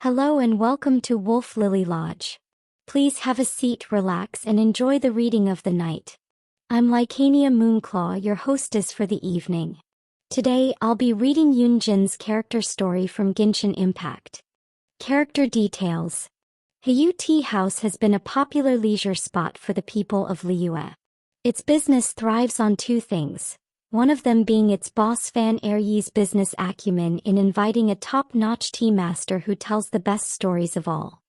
Hello and welcome to Wolf Lily Lodge. Please have a seat, relax, and enjoy the reading of the night. I'm Lycania Moonclaw, your hostess for the evening. Today, I'll be reading Yunjin's character story from Genshin Impact. Character details. Heyu Tea House has been a popular leisure spot for the people of Liyue. Its business thrives on two things. One of them being its boss Fan Eryi's business acumen in inviting a top-notch tea master who tells the best stories of all.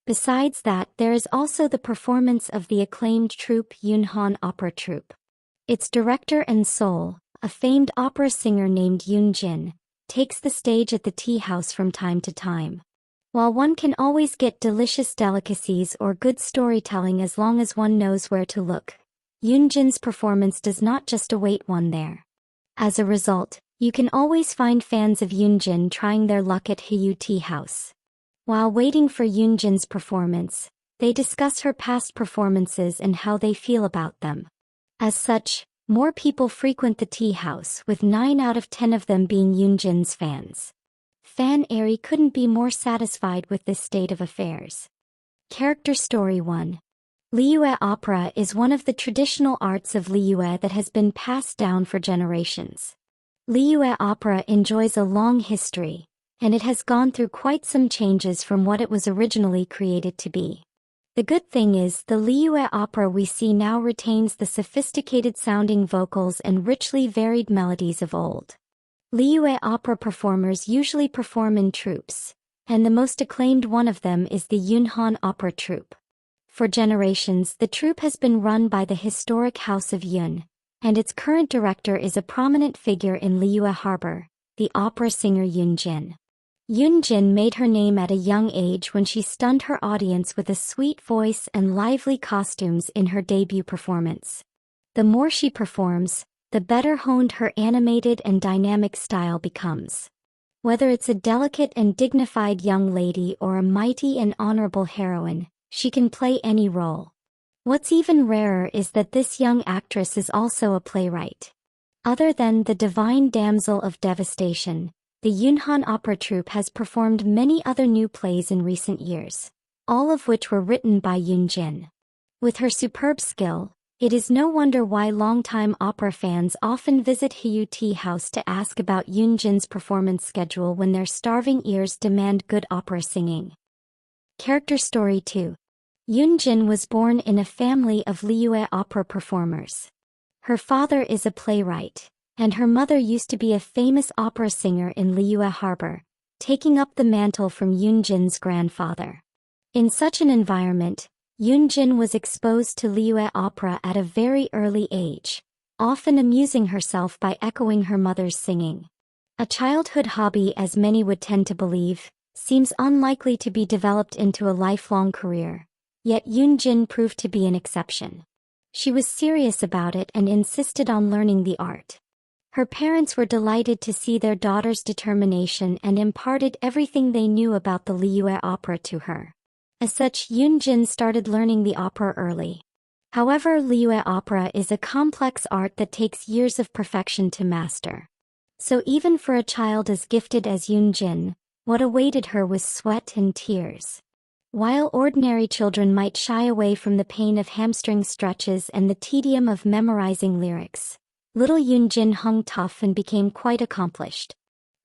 Besides that, there is also the performance of the acclaimed troupe Yunhan Opera Troupe. Its director and soul, a famed opera singer named Yunjin, takes the stage at the tea house from time to time. While one can always get delicious delicacies or good storytelling as long as one knows where to look, Yunjin's performance does not just await one there. As a result, you can always find fans of Yunjin trying their luck at Heyu Tea House. While waiting for Yunjin's performance, they discuss her past performances and how they feel about them. As such, more people frequent the tea house, with 9 out of 10 of them being Yunjin's fans. Fan Eri couldn't be more satisfied with this state of affairs. Character Story 1. Liyue opera is one of the traditional arts of Liyue that has been passed down for generations. Liyue opera enjoys a long history, and it has gone through quite some changes from what it was originally created to be. The good thing is, the Liyue opera we see now retains the sophisticated-sounding vocals and richly varied melodies of old. Liyue opera performers usually perform in troupes, and the most acclaimed one of them is the Yunhan Opera Troupe. For generations, the troupe has been run by the historic House of Yun, and its current director is a prominent figure in Liyue Harbor, the opera singer Yunjin. Yunjin made her name at a young age when she stunned her audience with a sweet voice and lively costumes in her debut performance. The more she performs, the better honed her animated and dynamic style becomes. Whether it's a delicate and dignified young lady or a mighty and honorable heroine, she can play any role. What's even rarer is that this young actress is also a playwright. Other than the Divine Damsel of Devastation, the Yunhan Opera Troupe has performed many other new plays in recent years, all of which were written by Yunjin. With her superb skill, it is no wonder why longtime opera fans often visit Heyu Tea House to ask about Yunjin's performance schedule when their starving ears demand good opera singing. Character Story 2. Yunjin was born in a family of Liyue opera performers. Her father is a playwright, and her mother used to be a famous opera singer in Liyue Harbor, taking up the mantle from Yunjin's grandfather. In such an environment, Yunjin was exposed to Liyue opera at a very early age, often amusing herself by echoing her mother's singing. A childhood hobby, as many would tend to believe, seems unlikely to be developed into a lifelong career, yet Yunjin proved to be an exception. She was serious about it and insisted on learning the art. Her parents were delighted to see their daughter's determination and imparted everything they knew about the Liyue opera to her. As such, Yunjin started learning the opera early. However, Liyue opera is a complex art that takes years of perfection to master. So even for a child as gifted as Yunjin, what awaited her was sweat and tears. While ordinary children might shy away from the pain of hamstring stretches and the tedium of memorizing lyrics, little Yunjin hung tough and became quite accomplished.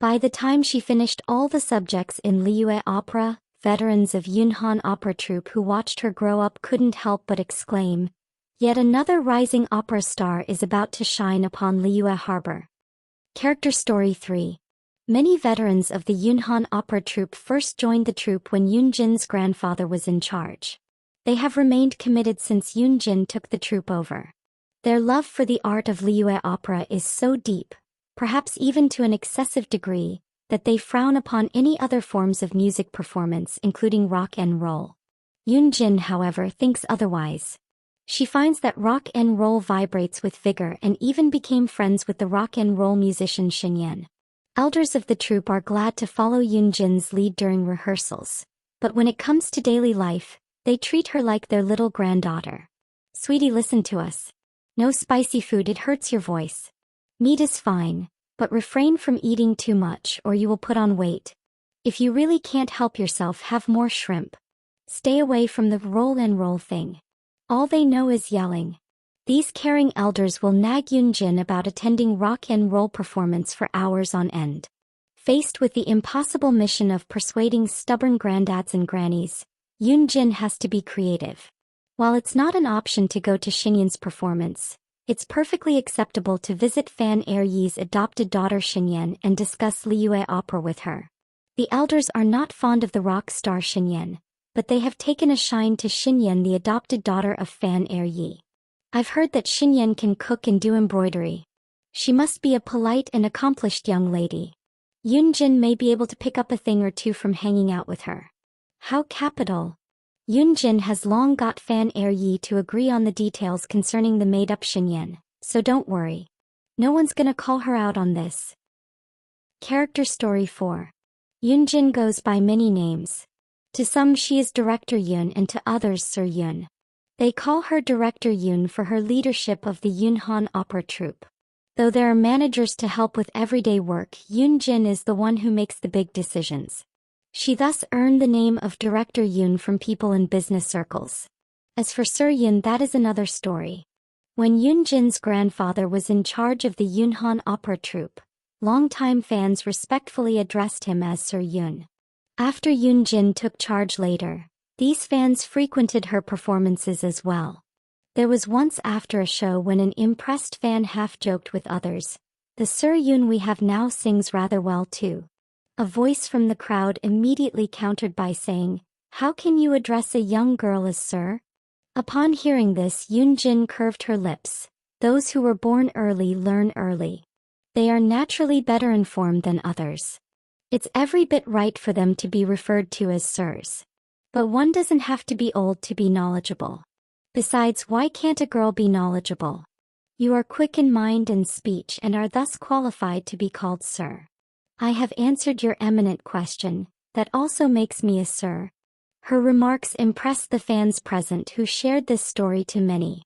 By the time she finished all the subjects in Liyue opera, veterans of Yunhan Opera Troupe who watched her grow up couldn't help but exclaim, "Yet another rising opera star is about to shine upon Liyue Harbor." Character Story 3. Many veterans of the Yunhan Opera Troupe first joined the troupe when Yunjin's grandfather was in charge. They have remained committed since Yunjin took the troupe over. Their love for the art of Liyue opera is so deep, perhaps even to an excessive degree, that they frown upon any other forms of music performance, including rock and roll. Yunjin, however, thinks otherwise. She finds that rock and roll vibrates with vigor and even became friends with the rock and roll musician Xinyan. Elders of the troupe are glad to follow Yunjin's lead during rehearsals, but when it comes to daily life, they treat her like their little granddaughter. "Sweetie, listen to us. No spicy food, it hurts your voice. Meat is fine, but refrain from eating too much or you will put on weight. If you really can't help yourself, have more shrimp. Stay away from the roll and roll thing. All they know is yelling. These caring elders will nag Yunjin about attending rock and roll performance for hours on end. Faced with the impossible mission of persuading stubborn granddads and grannies, Yunjin has to be creative. While it's not an option to go to Xinyan's performance, it's perfectly acceptable to visit Fan Eryi's adopted daughter Xinyan and discuss Liyue opera with her. The elders are not fond of the rock star Xinyan, but they have taken a shine to Xinyan, the adopted daughter of Fan Eryi. I've heard that Xinyan can cook and do embroidery. She must be a polite and accomplished young lady. Yunjin may be able to pick up a thing or two from hanging out with her. How capital! Yunjin has long got Fan Eryi to agree on the details concerning the made-up Xinyan, so don't worry. No one's gonna call her out on this. Character Story 4. Yunjin goes by many names. To some she is Director Yun and to others Sir Yun. They call her Director Yun for her leadership of the Yunhan opera troupe. Though there are managers to help with everyday work, Yunjin is the one who makes the big decisions. She thus earned the name of Director Yun from people in business circles. As for Sir Yun, that is another story. When Yunjin's grandfather was in charge of the Yunhan opera troupe, longtime fans respectfully addressed him as Sir Yun. After Yunjin took charge later, these fans frequented her performances as well. There was once after a show when an impressed fan half-joked with others, "The Sir Yun we have now sings rather well too." A voice from the crowd immediately countered by saying, "How can you address a young girl as sir?" Upon hearing this, Yunjin curved her lips. Those who were born early learn early. They are naturally better informed than others. It's every bit right for them to be referred to as sirs. But one doesn't have to be old to be knowledgeable. Besides, why can't a girl be knowledgeable? You are quick in mind and speech and are thus qualified to be called sir. I have answered your eminent question, that also makes me a sir. Her remarks impressed the fans present, who shared this story to many.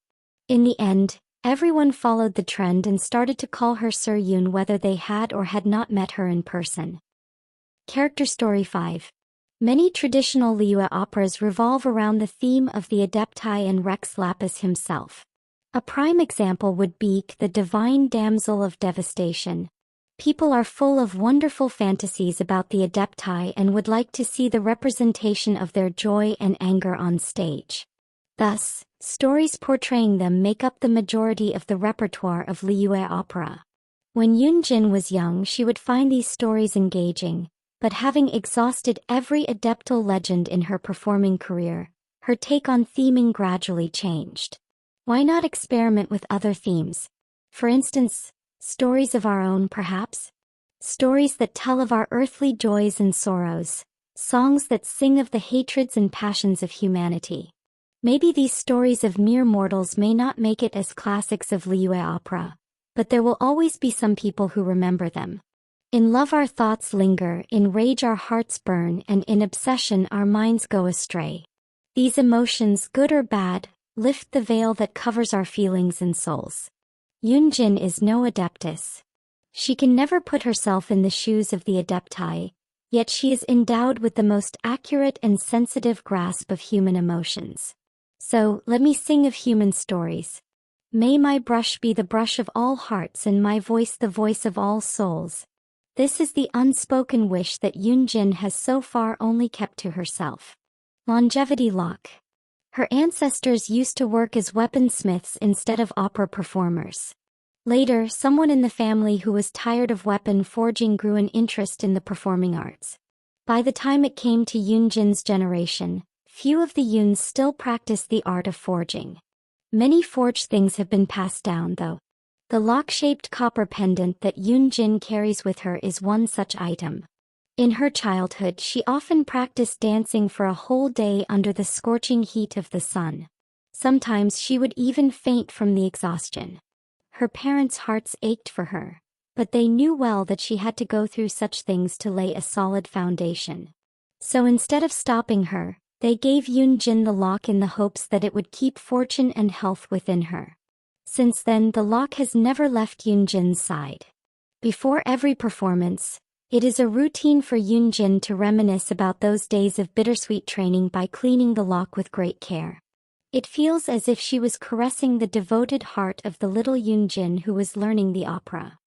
In the end, everyone followed the trend and started to call her Sir Yun whether they had or had not met her in person. Character Story 5. Many traditional Liyue operas revolve around the theme of the Adepti and Rex Lapis himself. A prime example would be the Divine Damsel of Devastation. People are full of wonderful fantasies about the Adepti and would like to see the representation of their joy and anger on stage. Thus, stories portraying them make up the majority of the repertoire of Liyue opera. When Yunjin was young, she would find these stories engaging, but having exhausted every adeptal legend in her performing career, her take on theming gradually changed. Why not experiment with other themes? For instance, stories of our own, perhaps? Stories that tell of our earthly joys and sorrows, songs that sing of the hatreds and passions of humanity. Maybe these stories of mere mortals may not make it as classics of Liyue opera, but there will always be some people who remember them. In love our thoughts linger, in rage our hearts burn, and in obsession our minds go astray. These emotions, good or bad, lift the veil that covers our feelings and souls. Yunjin is no adeptus. She can never put herself in the shoes of the adepti, yet she is endowed with the most accurate and sensitive grasp of human emotions. So, let me sing of human stories. May my brush be the brush of all hearts and my voice the voice of all souls. This is the unspoken wish that Yunjin has so far only kept to herself. Longevity lock. Her ancestors used to work as weaponsmiths instead of opera performers. Later, someone in the family who was tired of weapon forging grew an interest in the performing arts. By the time it came to Yunjin's generation, few of the Yuns still practiced the art of forging. Many forged things have been passed down, though. The lock-shaped copper pendant that Yunjin carries with her is one such item. In her childhood, she often practiced dancing for a whole day under the scorching heat of the sun. Sometimes she would even faint from the exhaustion. Her parents' hearts ached for her, but they knew well that she had to go through such things to lay a solid foundation. So instead of stopping her, they gave Yunjin the lock in the hopes that it would keep fortune and health within her. Since then, the lock has never left Yunjin's side. Before every performance, It is a routine for Yoonjin to reminisce about those days of bittersweet training by cleaning the lock with great care. It feels as if she was caressing the devoted heart of the little Yoonjin who was learning the opera.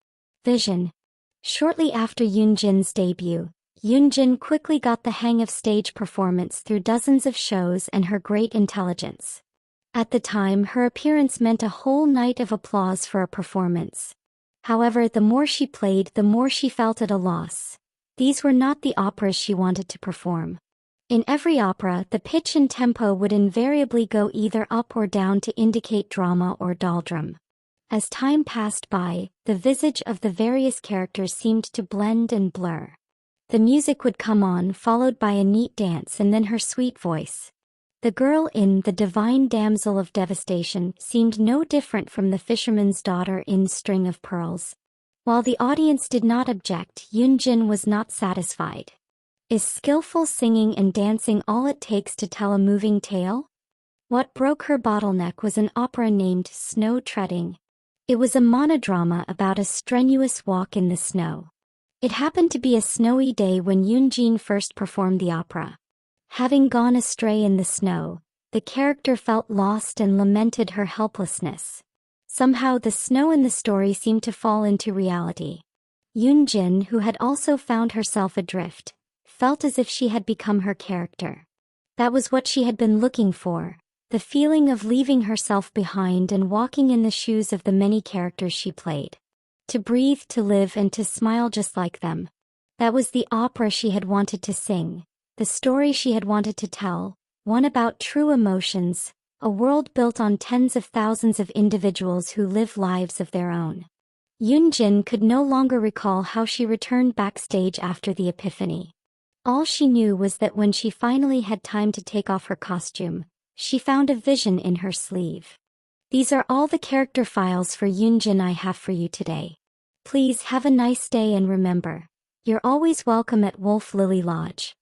Vision. Shortly after Yoonjin's debut, Yoonjin quickly got the hang of stage performance through dozens of shows and her great intelligence. At the time, her appearance meant a whole night of applause for a performance. However, the more she played, the more she felt at a loss. These were not the operas she wanted to perform. In every opera, the pitch and tempo would invariably go either up or down to indicate drama or doldrum. As time passed by, the visage of the various characters seemed to blend and blur. The music would come on, followed by a neat dance and then her sweet voice. The girl in The Divine Damsel of Devastation seemed no different from the fisherman's daughter in String of Pearls. While the audience did not object, Yoonjin was not satisfied. Is skillful singing and dancing all it takes to tell a moving tale? What broke her bottleneck was an opera named Snow Treading. It was a monodrama about a strenuous walk in the snow. It happened to be a snowy day when Yoonjin first performed the opera. Having gone astray in the snow, the character felt lost and lamented her helplessness. Somehow the snow in the story seemed to fall into reality. Yoonjin, who had also found herself adrift, felt as if she had become her character. That was what she had been looking for, the feeling of leaving herself behind and walking in the shoes of the many characters she played. To breathe, to live, and to smile just like them. That was the opera she had wanted to sing, the story she had wanted to tell, one about true emotions, a world built on tens of thousands of individuals who live lives of their own. Yoonjin could no longer recall how she returned backstage after the epiphany. All she knew was that when she finally had time to take off her costume, she found a vision in her sleeve. These are all the character files for Yoonjin I have for you today. Please have a nice day and remember, you're always welcome at Wolf Lily Lodge.